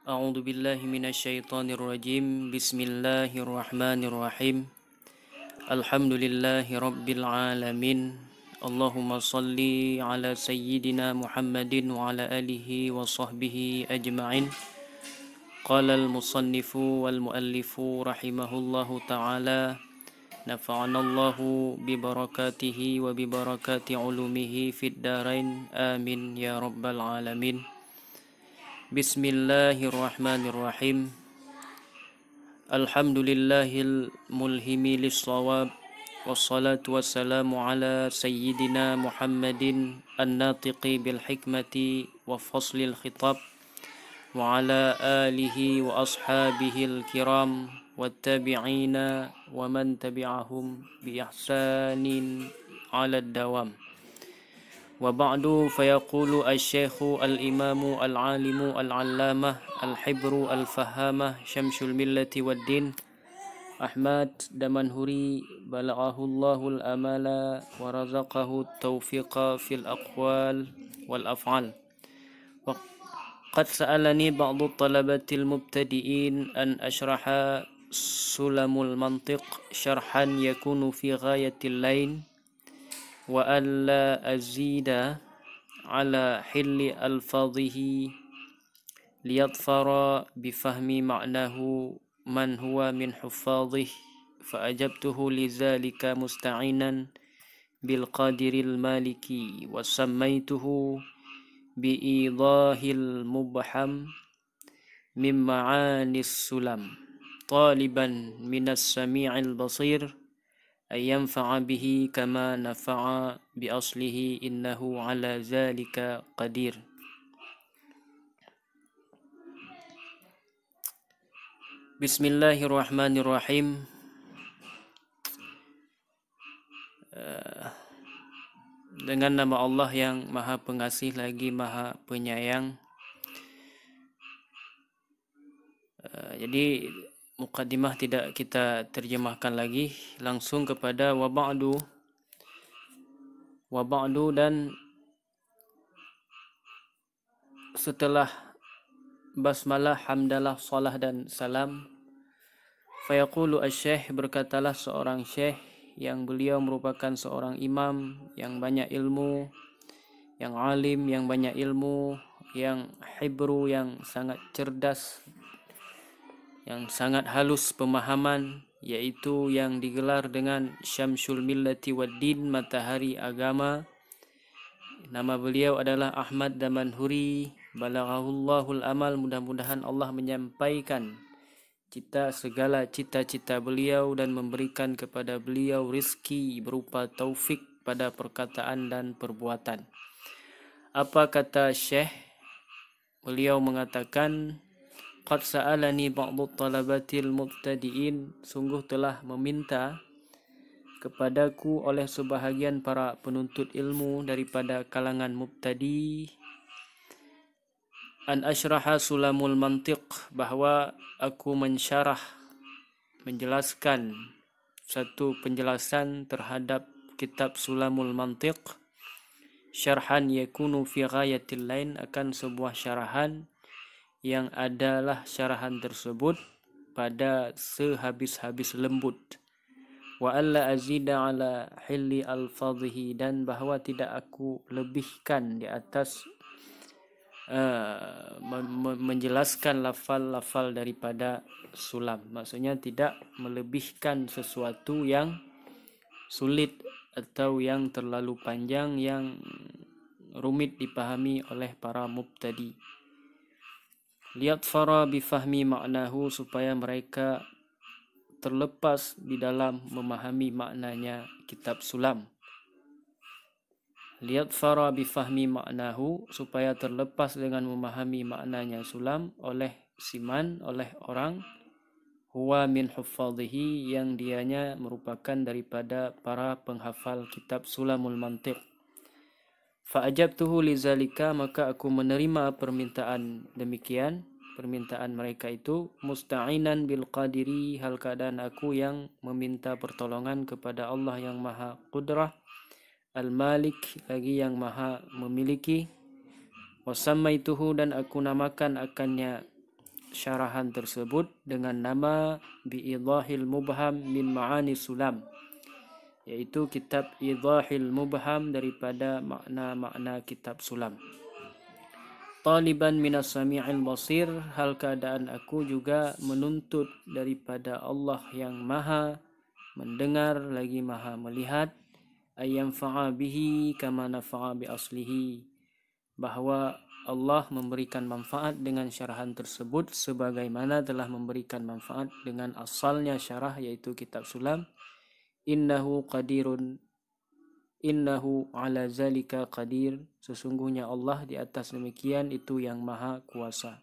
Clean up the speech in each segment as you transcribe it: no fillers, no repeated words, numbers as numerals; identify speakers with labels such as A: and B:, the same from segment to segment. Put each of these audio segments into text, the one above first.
A: أعوذ بالله من الشيطان الرجيم بسم الله الرحمن الرحيم الحمد لله رب العالمين اللهم صل على سيدنا محمد وعلى آله وصحبه أجمعين قال المصنف والمؤلف رحمه الله تعالى نفعنا الله ببركاته وببركات علومه في الدارين آمين يا رب العالمين بسم الله الرحمن الرحيم الحمد لله الملهم للصواب والصلاة والسلام على سيدنا محمد الناطق بالحكمة وفصل الخطاب وعلى آله وأصحابه الكرام والتابعين ومن تبعهم بإحسان على الدوام وبعد فيقول الشيخ الإمام العالم العلامة الحبر الفهامة شمس الملة والدين أحمد دمنهوري بلغه الله الأمال ورزقه التوفيق في الأقوال والأفعال وقد سألني بعض الطلبة المبتدئين أن أشرح سلم المنطق شرحا يكون في غاية اللين وألا أزيد على حل ألفاظه ليظفر بفهم معناه من هو من حفاظه فأجبته لذلك مستعينا بالقادر المالكي وسميته بإيضاح المبحم من معاني السلم طالبا من السميع البصير أن ينفع به كما نفع بأصله إنه على ذلك قدير بسم الله الرحمن الرحيم dengan nama Allah yang Maha Pengasih lagi Maha Penyayang. Jadi mukaddimah tidak kita terjemahkan lagi, langsung kepada wa ba'du dan setelah basmalah, hamdalah, salah dan salam. Fayaqulu asy-syekh, berkatalah seorang syekh yang beliau merupakan seorang imam yang banyak ilmu, yang alim, yang banyak ilmu, yang hibru, yang sangat cerdas, yang sangat halus pemahaman, yaitu yang digelar dengan Syamsul Millati Waddin, matahari agama. Nama beliau adalah Ahmad Damanhuri, balaghahul amal, mudah-mudahan Allah menyampaikan segala cita-cita beliau dan memberikan kepada beliau rizki berupa taufik pada perkataan dan perbuatan. Apa kata Syekh? Beliau mengatakan, qad sa'alani ba'du talabatil mubtadi'in, sungguh telah meminta kepadaku oleh sebahagian para penuntut ilmu daripada kalangan mubtadi, an asyraha sulamul mantiq, bahawa aku menjelaskan satu penjelasan terhadap kitab Sulamul Mantiq, syarhan yakunu fi ghayatil lain, akan sebuah syarahan yang adalah syarahan tersebut pada sehabis-habis lembut. Wa alla azida ala hilli alfadhihi, dan bahawa tidak aku lebihkan di atas menjelaskan lafal-lafal daripada sulam. Maksudnya tidak melebihkan sesuatu yang sulit atau yang terlalu panjang, yang rumit dipahami oleh para mubtadi. Liyadfara bifahmi ma'nahu, supaya mereka terlepas di dalam memahami maknanya kitab sulam. Liyadfara bifahmi ma'nahu, supaya terlepas dengan memahami maknanya sulam oleh siman, oleh orang huwa min huffadhihi, yang dianya merupakan daripada para penghafal kitab Sulamul Mantiq. Fa'ajabtuhu lizalika, maka aku menerima permintaan demikian, permintaan mereka itu, musta'inan bil qadiri, hal keadaan aku yang meminta pertolongan kepada Allah yang Maha Qudrah, Al-Malik, lagi yang Maha memiliki. Wasammaituhu, dan aku namakan akannya syarahan tersebut dengan nama Bi'idahil Mubham min Ma'ani Sulam, yaitu kitab Idahil Mubham daripada makna-makna kitab Sulam. Taliban minas sami'il basir, hal keadaan aku juga menuntut daripada Allah yang maha mendengar lagi maha melihat, ayyam fa'a bihi kama nafa'a bi aslihi, bahawa Allah memberikan manfaat dengan syarahan tersebut sebagaimana telah memberikan manfaat dengan asalnya syarah, yaitu kitab Sulam. Innahu qadirun, innahu ala zalika qadir, sesungguhnya Allah di atas demikian itu yang maha kuasa.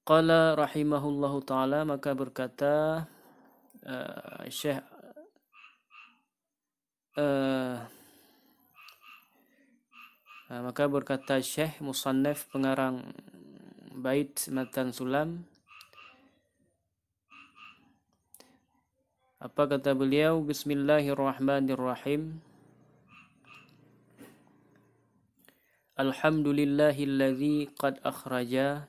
A: Qala rahimahullahu ta'ala, maka berkata Syekh maka berkata Syekh Musannaf pengarang bait Matan Sulam, apa kata beliau? Bismillahirrahmanirrahim. Alhamdulillahillazi qad akhraja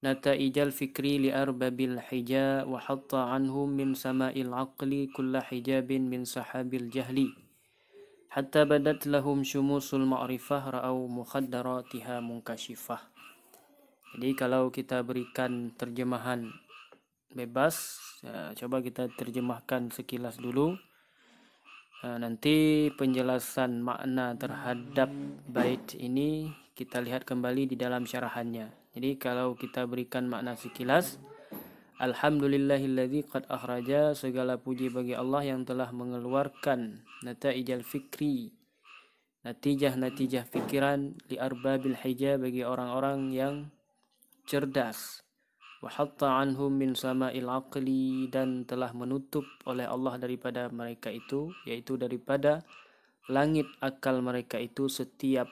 A: nataijal fikri li arbabil hija wa hatta anhum min sama'il aqli kulla hijabin min sahabil jahli hatta badat lahum syumusul ma'rifah ra'au mukhaddaratiha munkashifah. Jadi kalau kita berikan terjemahan bebas, coba kita terjemahkan sekilas dulu. Nanti penjelasan makna terhadap bait ini kita lihat kembali di dalam syarahannya. Jadi kalau kita berikan makna sekilas, alhamdulillahilladzi qad akhraja, segala puji bagi Allah yang telah mengeluarkan nataijal fikri, natijah fikiran, li arbabil hija, bagi orang-orang yang cerdas, wa hatta anhum min sama'il aqli, dan telah menutup oleh Allah daripada mereka itu, yaitu daripada langit akal mereka itu, setiap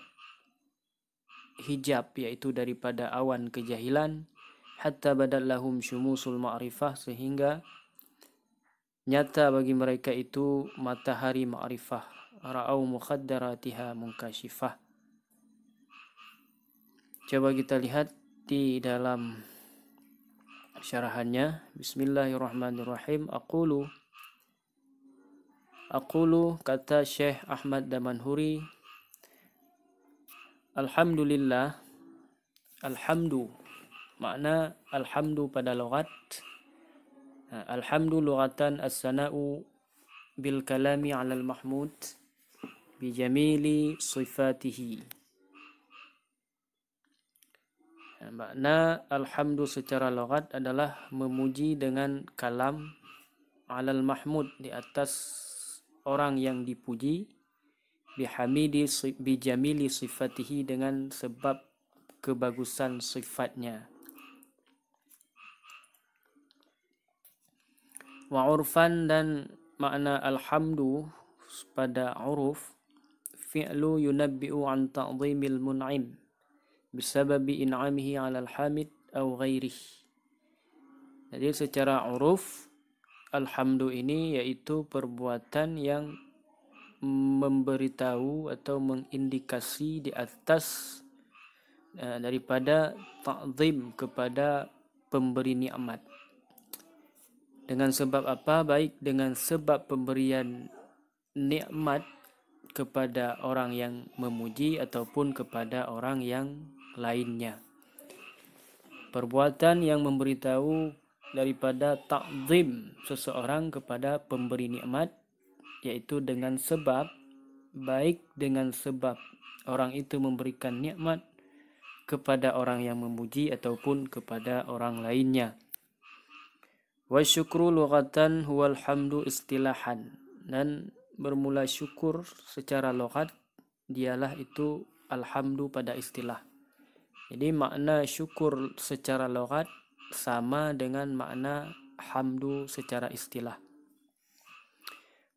A: hijab, yaitu daripada awan kejahilan, hatta badal lahum syumusul ma'rifah, sehingga nyata bagi mereka itu matahari ma'rifah, ra'au mukhaddaratiha munkashifah. Coba kita lihat di dalam syarahannya. Bismillahirrahmanirrahim. Aqulu, kata Syekh Ahmad Damanhuri, alhamdulillah. Alhamdu, makna alhamdu pada lughat. Alhamdu lughatan as-sana'u bil kalami 'alal mahmud bi jamili sifatihi. Makna alhamdu secara lughat adalah memuji dengan kalam 'alal mahmud, di atas orang yang dipuji, bihamidi bijamili sifatihi, dengan sebab kebagusan sifatnya. Wa urfan, dan makna alhamdu pada uruf, fi'lu yunabbi'u an ta'zimil mun'im bisababi in'amihi 'alal hamid aw ghairih. Jadi secara uruf, alhamdu ini yaitu perbuatan yang memberitahu atau mengindikasi di atas daripada ta'zim kepada pemberi nikmat. Dengan sebab apa? Baik dengan sebab pemberian nikmat kepada orang yang memuji ataupun kepada orang yang lainnya. Perbuatan yang memberitahu daripada ta'zim seseorang kepada pemberi nikmat, yaitu dengan sebab, baik dengan sebab orang itu memberikan nikmat kepada orang yang memuji ataupun kepada orang lainnya. Wa syukru lughatan huwal hamdu istilahan, dan bermula syukur secara lughat dialah itu alhamdu pada istilah. Jadi makna syukur secara lughat sama dengan makna hamdu secara istilah.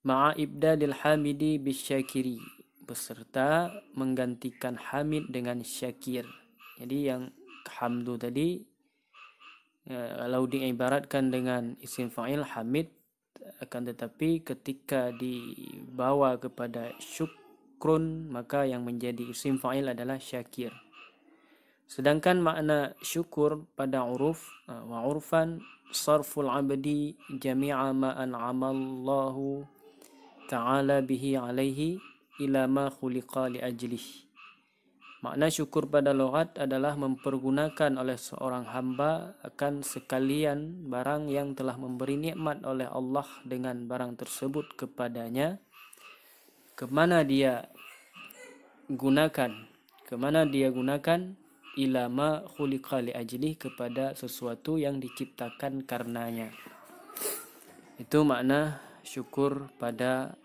A: Ma'a ibdadil hamidi bisyakiri, beserta menggantikan hamid dengan syakir. Jadi yang hamdu tadi kalau diibaratkan dengan isim fa'il hamid, akan tetapi ketika dibawa kepada syukrun, maka yang menjadi isim fa'il adalah syakir. Sedangkan makna syukur pada uruf, wa urfan sarful abdi jami'a ma an'ama Allahu ta'ala bihi alaihi ila ma khuliqa li ajlih. Makna syukur pada lughat adalah mempergunakan oleh seorang hamba akan sekalian barang yang telah memberi nikmat oleh Allah dengan barang tersebut kepadanya, kemana dia gunakan ila ma khuliqa li ajlih, kepada sesuatu yang diciptakan karenanya. Itu makna syukur pada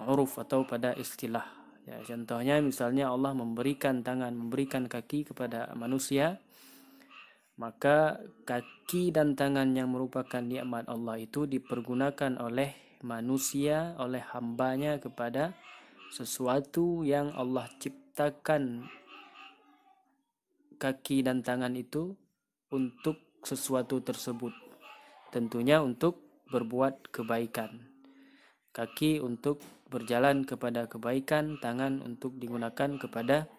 A: uruf atau pada istilah. Ya, contohnya misalnya Allah memberikan tangan, memberikan kaki kepada manusia, maka kaki dan tangan yang merupakan nikmat Allah itu dipergunakan oleh manusia, oleh hambanya kepada sesuatu yang Allah ciptakan kaki dan tangan itu untuk sesuatu tersebut. Tentunya untuk berbuat kebaikan. Kaki untuk berjalan kepada kebaikan, tangan untuk digunakan kepada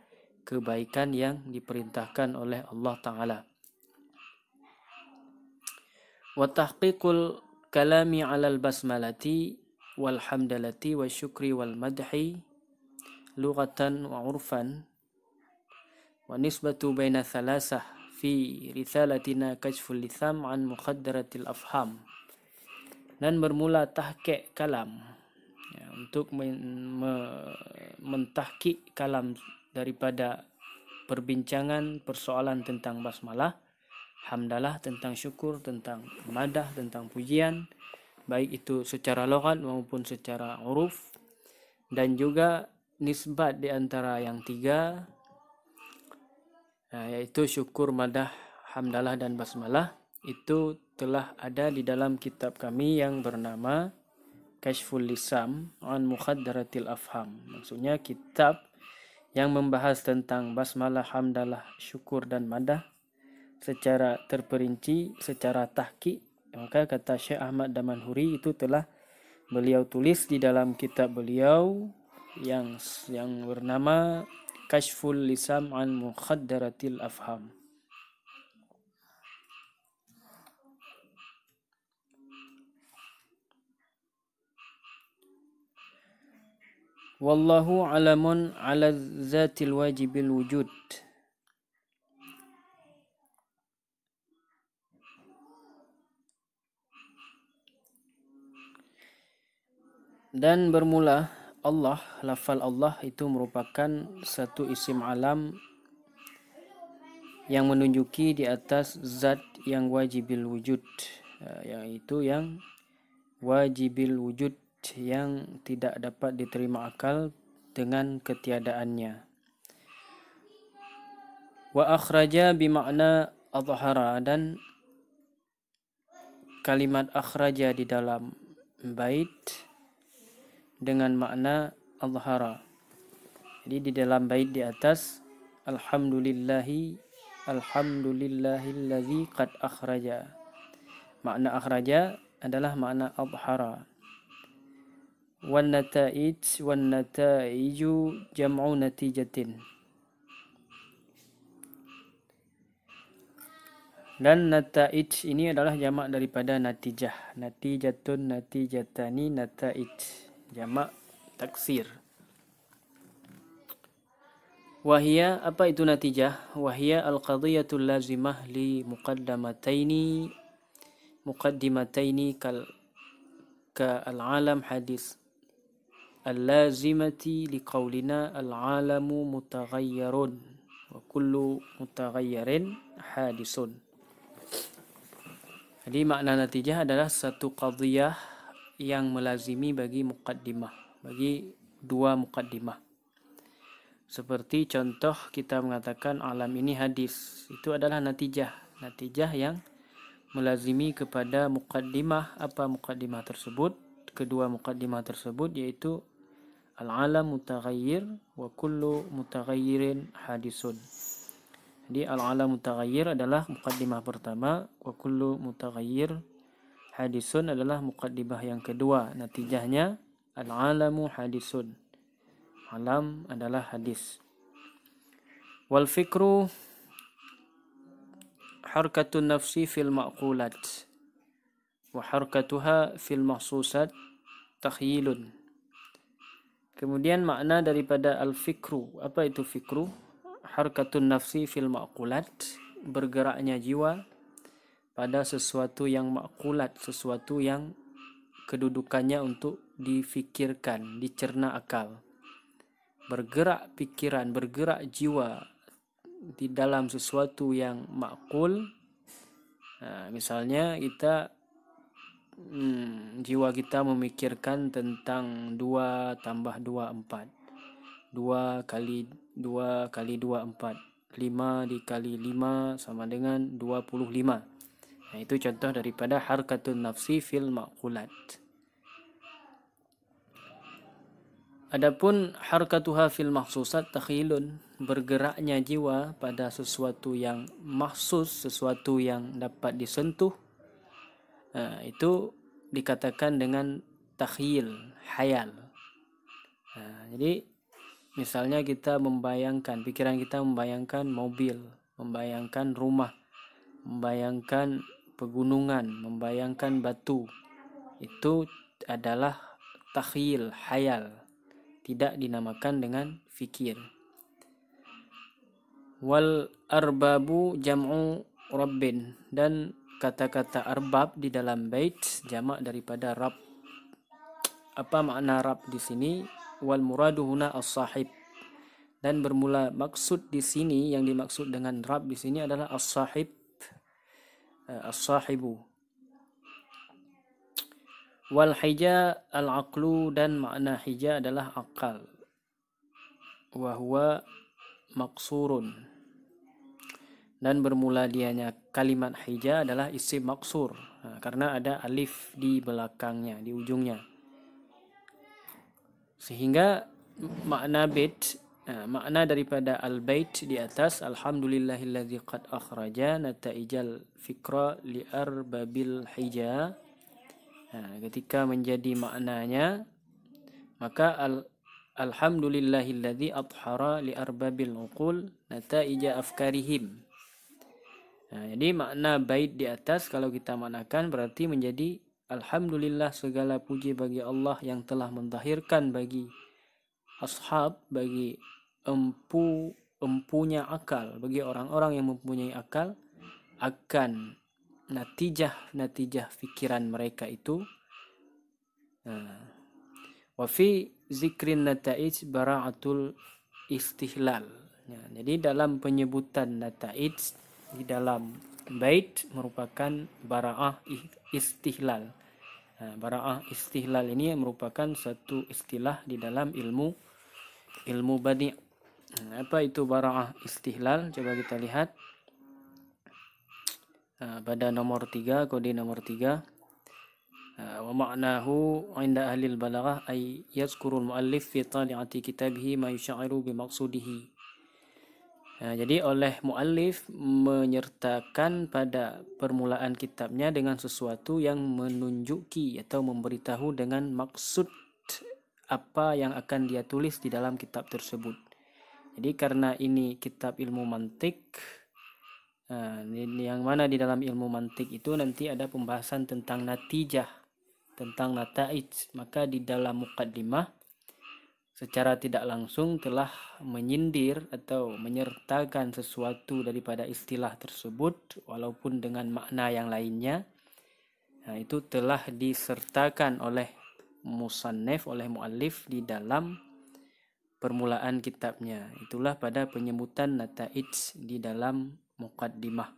A: kebaikan yang diperintahkan oleh Allah Ta'ala. Wa tahqiqul kalami 'alal basmalati wal hamdalati wa syukri wal madhi lughatan wa urfan wa nisbatu baina thalasah fi risalatina kashful lisam an muqaddaratil afham. Dan bermula tahqiq kalam, ya, untuk mentahqiq kalam daripada perbincangan persoalan tentang basmalah, hamdalah tentang syukur, tentang madah, tentang pujian, baik itu secara lughat maupun secara uruf, dan juga nisbat di antara yang tiga, yaitu syukur, madah, hamdalah dan basmalah. Itu telah ada di dalam kitab kami yang bernama Kashful Lisam an Muqaddaratil Afham. Maksudnya kitab yang membahas tentang basmalah, hamdalah, syukur dan madah secara terperinci, secara tahqiq. Maka kata Syekh Ahmad Damanhuri itu telah beliau tulis di dalam kitab beliau yang bernama Kashful Lisam an Muqaddaratil Afham. Wallahu alamun ala zatil wajibil wujud. Dan bermula Allah, lafal Allah itu merupakan satu isim alam yang menunjuki di atas zat yang wajibil wujud, yaitu yang wajibil wujud, yang tidak dapat diterima akal dengan ketiadaannya. Wa akhraja bimakna adhara, dan kalimat akhraja di dalam bait dengan makna adhara. Jadi di dalam bait di atas, alhamdulillahillazi qad akhraja. Makna akhraja adalah makna adhara. Wan nataiju jam'u natijatin. Dan nataij ini adalah jamak daripada natijah. Natijatun, natijatani, nataij, jamak taksir. Wahia, apa itu natijah? Wahia al-qadiyatul lazimah li muqaddimataini ka al-alam hadis al-lazimati liqaulina al-alamu mutaghayyirun wa kullu mutaghayyirin hadisun. Jadi makna natijah adalah satu qadhiyah yang melazimi bagi muqaddimah, bagi dua muqaddimah. Seperti contoh kita mengatakan alam ini hadis, itu adalah natijah yang melazimi kepada muqaddimah. Apa muqaddimah tersebut? Kedua muqaddimah tersebut yaitu al-alam mutaghayyir wa kullu mutaghayyirin hadisun. Jadi al-alam mutaghayyir adalah muqaddimah pertama, wa kullu mutaghayyir hadisun adalah muqaddimah yang kedua. Natijahnya al-alamu hadisun. Alam adalah hadis. Wal fikru harkatun nafsi fil ma'qulat wa harkatuha fil mahsusat takhyilun. Kemudian makna daripada al-fikru. Apa itu fikru? Harkatun nafsi fil ma'qulat, bergeraknya jiwa pada sesuatu yang ma'qulat, sesuatu yang kedudukannya untuk difikirkan, dicerna akal. Bergerak pikiran, bergerak jiwa di dalam sesuatu yang ma'qul. Misalnya kita jiwa kita memikirkan tentang 2 tambah 2 4. 2 kali 2 kali 2 4. 5 dikali 5 sama dengan 25. Itu contoh daripada harkatun nafsi fil ma'qulat. Adapun harkatuha fil mahsusat takhilun, bergeraknya jiwa pada sesuatu yang mahsus, sesuatu yang dapat disentuh, itu dikatakan dengan takhyil, hayal. Jadi misalnya kita membayangkan, pikiran kita membayangkan mobil, membayangkan rumah, membayangkan pegunungan, membayangkan batu. Itu adalah takhyil, hayal. Tidak dinamakan dengan fikir. Wal arbabu jam'u rabbin, dan kata-kata arbab di dalam bait jamak daripada rab. Apa makna rab di sini? Wal muradu huna as-sahib, dan bermula maksud di sini, yang dimaksud dengan rab di sini adalah as-sahib, as-sahibu. Wal hija al-aqlu, dan makna hija adalah akal. Wa huwa maqsurun, dan bermula dianya kalimat hija adalah isim maksur, karena ada alif di belakangnya, di ujungnya. Sehingga makna bait, makna daripada al-bait di atas, alhamdulillahillazi qad akhraja nataijal fikra li arbabil hija. Ketika menjadi maknanya, maka alhamdulillahillazi adhara li arbabil uqul nataija afkarihim. Jadi makna bait di atas kalau kita maknakan berarti menjadi alhamdulillah, segala puji bagi Allah yang telah mendahirkan bagi ashab, bagi empunya akal, bagi orang-orang yang mempunyai akal, akan natijah fikiran mereka itu. Wa fi zikrin nataij bara'atul istihlal. Jadi dalam penyebutan nataij di dalam bait merupakan bara'ah istihlal. Bara'ah istihlal ini merupakan satu istilah di dalam ilmu badi'. Apa itu bara'ah istihlal? Coba kita lihat pada nomor 3, kode nomor 3. Wa ma'nahu 'inda ahli al-balaghah ay yazkuru al-muallif fi tali'ati kitabihi ma yush'iru bi maqsudihi. Jadi oleh muallif menyertakan pada permulaan kitabnya dengan sesuatu yang menunjuki atau memberitahu dengan maksud apa yang akan dia tulis di dalam kitab tersebut. Jadi karena ini kitab ilmu mantik, yang mana di dalam ilmu mantik itu nanti ada pembahasan tentang natijah, tentang nataij, maka di dalam muqaddimah secara tidak langsung telah menyindir atau menyertakan sesuatu daripada istilah tersebut walaupun dengan makna yang lainnya. Itu telah disertakan oleh musannif, oleh muallif di dalam permulaan kitabnya. Itulah pada penyebutan nataij di dalam muqaddimah.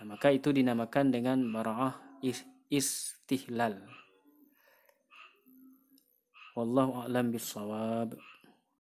A: Maka itu dinamakan dengan bara'ah istihlal. Wallahu a'lam bissawab.